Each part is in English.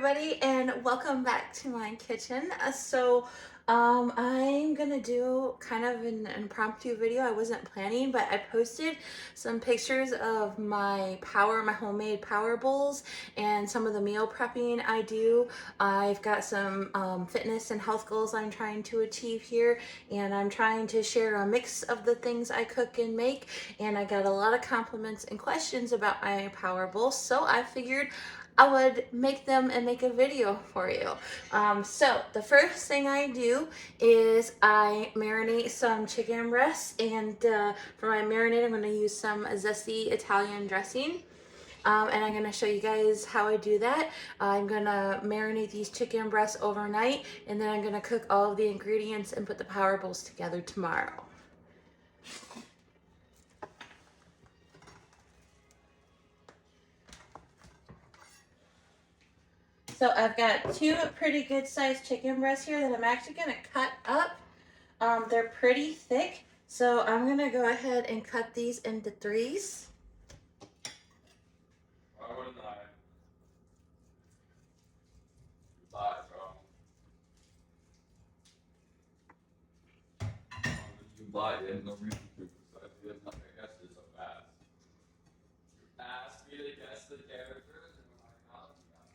everybody, and welcome back to my kitchen. I'm gonna do kind of an impromptu video. I wasn't planning, but I posted some pictures of my homemade power bowls, and some of the meal prepping I do. I've got some fitness and health goals I'm trying to achieve here, and I'm trying to share a mix of the things I cook and make. And I got a lot of compliments and questions about my power bowls, so I figured I would make them and make a video for you. So the first thing I do is I marinate some chicken breasts, and for my marinade I'm going to use some zesty Italian dressing. And I'm going to show you guys how I do that. I'm going to marinate these chicken breasts overnight, and then I'm going to cook all of the ingredients and put the power bowls together tomorrow. So I've got two pretty good sized chicken breasts here that I'm actually going to cut up. They're pretty thick, so I'm going to go ahead and cut these into threes. Why wouldn't I? Lie, bro. You lie, you have no reason to, so I feel like I guessed it so fast. You asked me to guess the characters, and when I got them, you got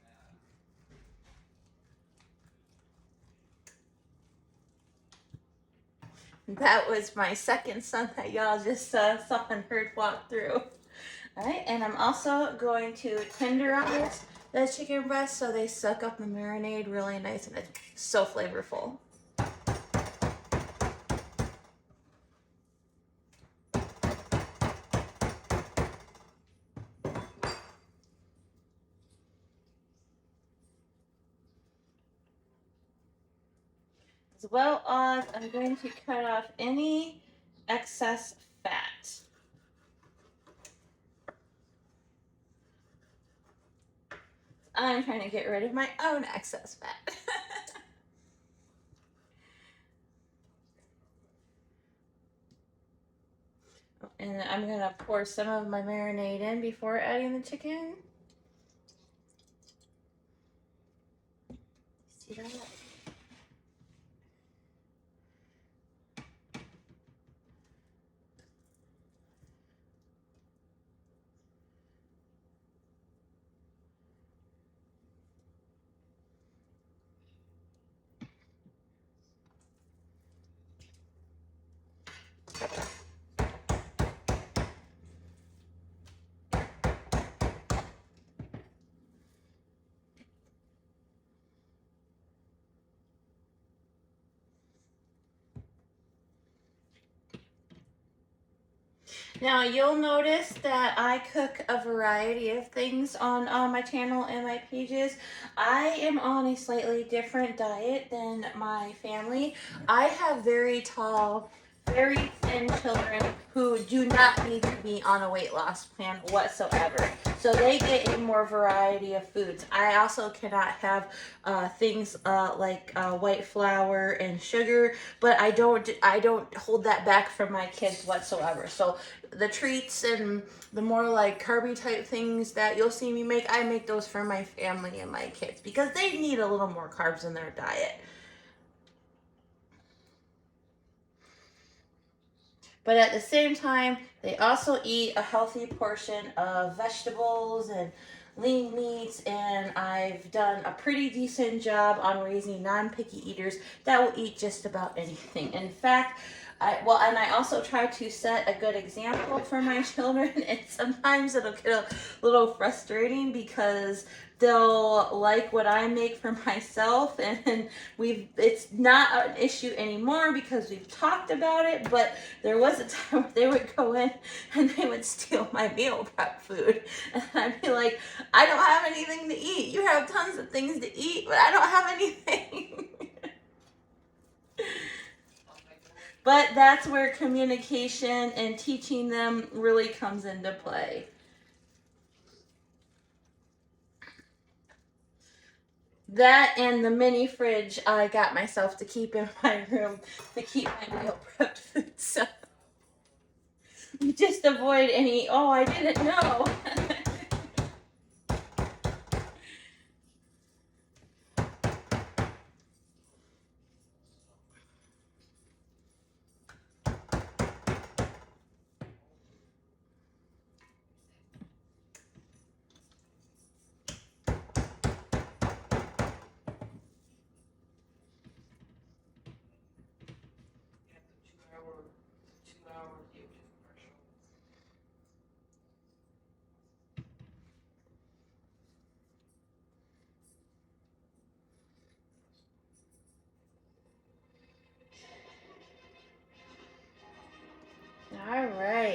mad. That was my second son that y'all just saw and heard walk through. All right, and I'm also going to tenderize the chicken breast so they suck up the marinade really nice, and it's so flavorful. As well as I'm going to cut off any excess fat. I'm trying to get rid of my own excess fat. And I'm going to pour some of my marinade in before adding the chicken. See that? Now you'll notice that I cook a variety of things on my channel and my pages. I am on a slightly different diet than my family. I have very tall, very thin children who do not need to be on a weight loss plan whatsoever. So they get a more variety of foods. I also cannot have things like white flour and sugar, but I don't hold that back from my kids whatsoever. So the treats and the more like carby type things that you'll see me make, I make those for my family and my kids because they need a little more carbs in their diet. But at the same time, they also eat a healthy portion of vegetables and lean meats, and I've done a pretty decent job on raising non-picky eaters that will eat just about anything. In fact, I also try to set a good example for my children, and sometimes it'll get a little frustrating because they'll like what I make for myself, and it's not an issue anymore because we've talked about it, but there was a time where they would go in and they would steal my meal prep food, and I'd be like, I don't have anything to eat. You have tons of things to eat, but I don't have anything. But that's where communication and teaching them really comes into play. That and the mini fridge I got myself to keep in my room to keep my meal prepped food. So just avoid any, oh, I didn't know.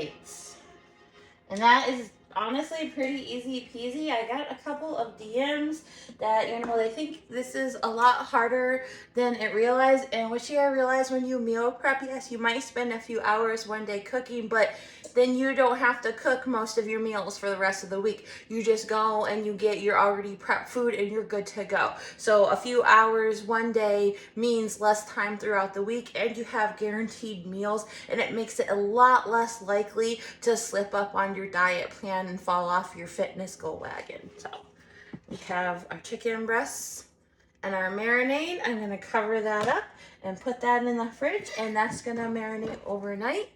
nights. And that is honestly pretty easy peasy. I got a couple of DMs that, you know, they think this is a lot harder than it realized. And what you gotta realize when you meal prep, yes, you might spend a few hours one day cooking, but then you don't have to cook most of your meals for the rest of the week. You just go and you get your already prepped food and you're good to go. So a few hours one day means less time throughout the week, and you have guaranteed meals, and it makes it a lot less likely to slip up on your diet plan and fall off your fitness goal wagon. So we have our chicken breasts and our marinade. I'm gonna cover that up and put that in the fridge, and that's gonna marinate overnight.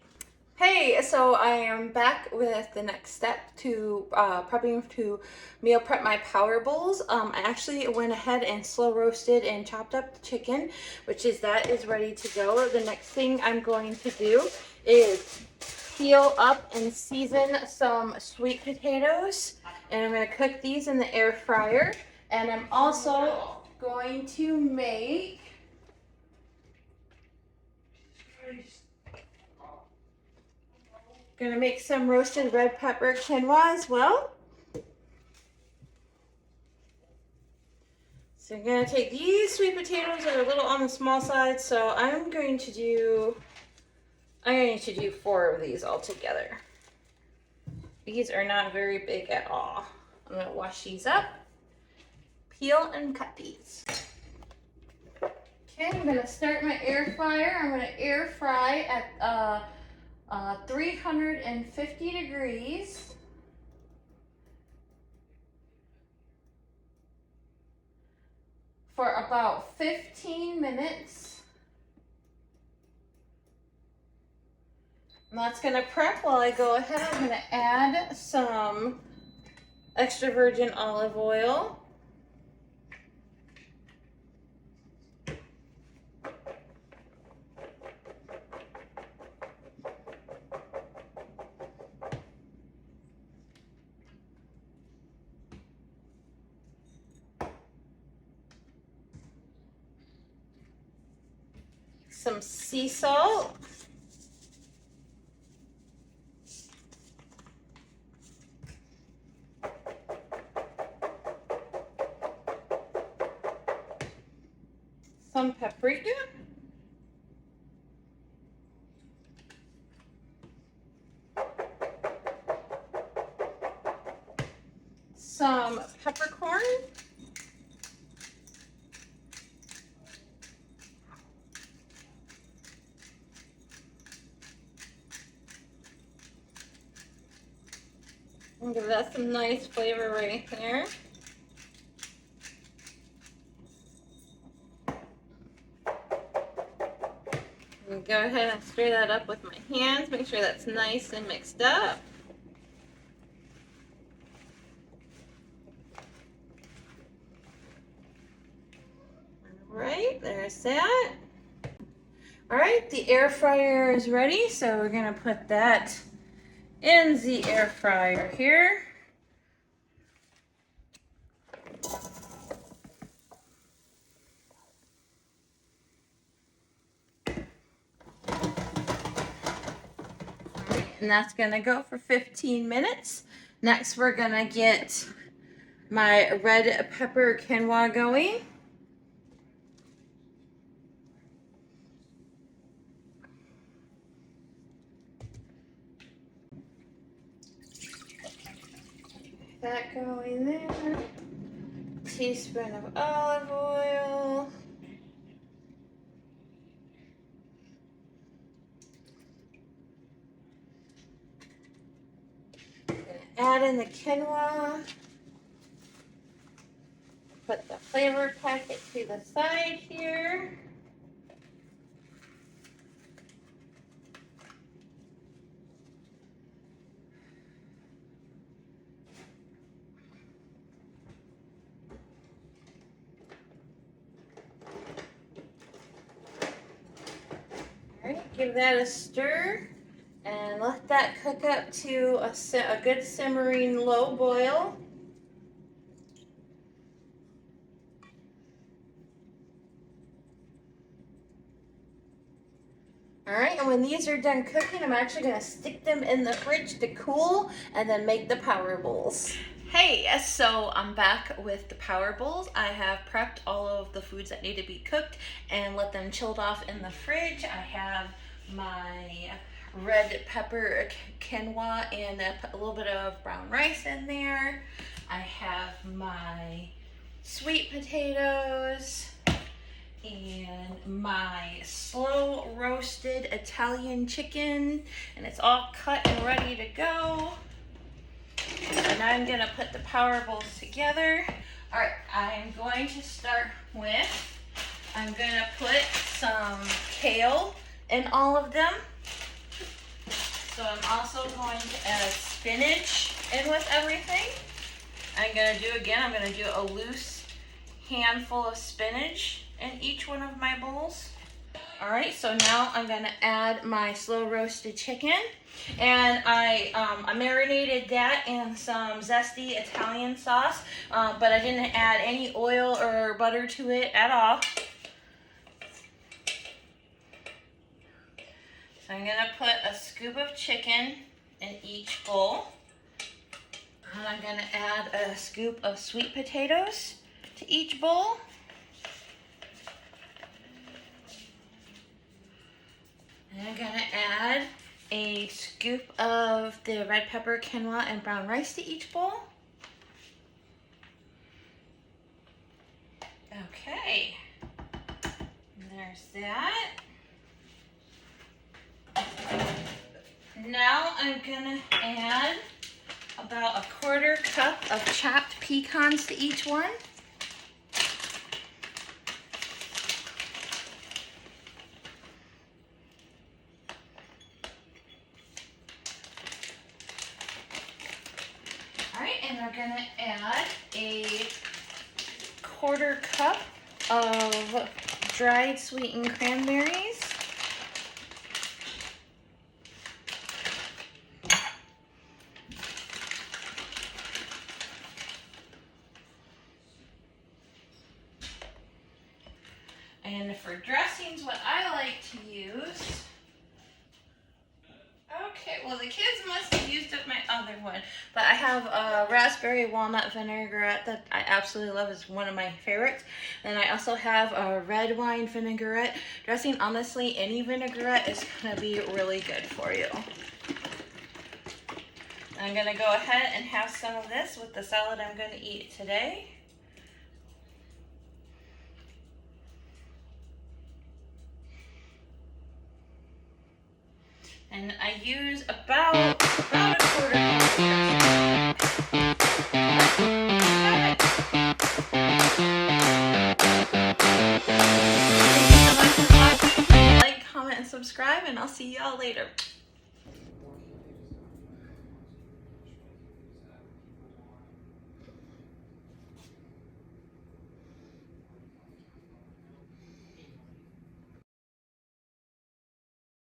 Hey, so I am back with the next step to prepping to meal prep my power bowls. I actually went ahead and slow roasted and chopped up the chicken, that is ready to go. The next thing I'm going to do is peel up and season some sweet potatoes, and I'm going to cook these in the air fryer. And I'm also going to make some roasted red pepper quinoa as well. So I'm gonna take these sweet potatoes that are a little on the small side. So I'm going to do 4 of these all together. These are not very big at all. I'm gonna wash these up, peel and cut these. Okay, I'm gonna start my air fryer. I'm gonna air fry at 350 degrees. For about 15 minutes. And that's gonna prep while I go ahead. I'm gonna add some extra virgin olive oil. Some sea salt. Some paprika. Some peppercorn. And give that some nice flavor right there. And go ahead and stir that up with my hands. Make sure that's nice and mixed up. All right, there's that. All right, the air fryer is ready, so we're gonna put that in the air fryer here. And that's gonna go for 15 minutes. Next, we're gonna get my red pepper quinoa going. That going there. Teaspoon of olive oil. Add in the quinoa. Put the flavor packet to the side here. All right, give that a stir and let that cook up to a good simmering low boil. All right, and when these are done cooking, I'm actually gonna stick them in the fridge to cool and then make the power bowls. Hey, so I'm back with the power bowls. I have prepped all of the foods that need to be cooked and let them chilled off in the fridge. I have my red pepper quinoa and a little bit of brown rice in there. I have my sweet potatoes and my slow roasted Italian chicken, and it's all cut and ready to go. And I'm gonna put the power bowls together. All right, I'm going to start with, I'm gonna put some kale in all of them. So I'm also going to add spinach in with everything. I'm gonna do a loose handful of spinach in each one of my bowls. All right, so now I'm gonna add my slow roasted chicken, and I marinated that in some zesty Italian sauce, but I didn't add any oil or butter to it at all. So I'm gonna put a scoop of chicken in each bowl, and I'm gonna add a scoop of sweet potatoes to each bowl. And I'm gonna add a scoop of the red pepper, quinoa, and brown rice to each bowl. Okay, there's that. Now I'm gonna add about a 1/4 cup of chopped pecans to each one. And we're gonna add a 1/4 cup of dried sweetened cranberries. And for dressings, what I like to use, okay, well the kids must have used up my other one, but I have a raspberry walnut vinaigrette that I absolutely love. It's one of my favorites. And I also have a red wine vinaigrette dressing. Honestly, any vinaigrette is gonna be really good for you. I'm gonna go ahead and have some of this with the salad I'm gonna eat today. And I use about a 1/4 cup. Like, comment, and subscribe, and I'll see y'all later.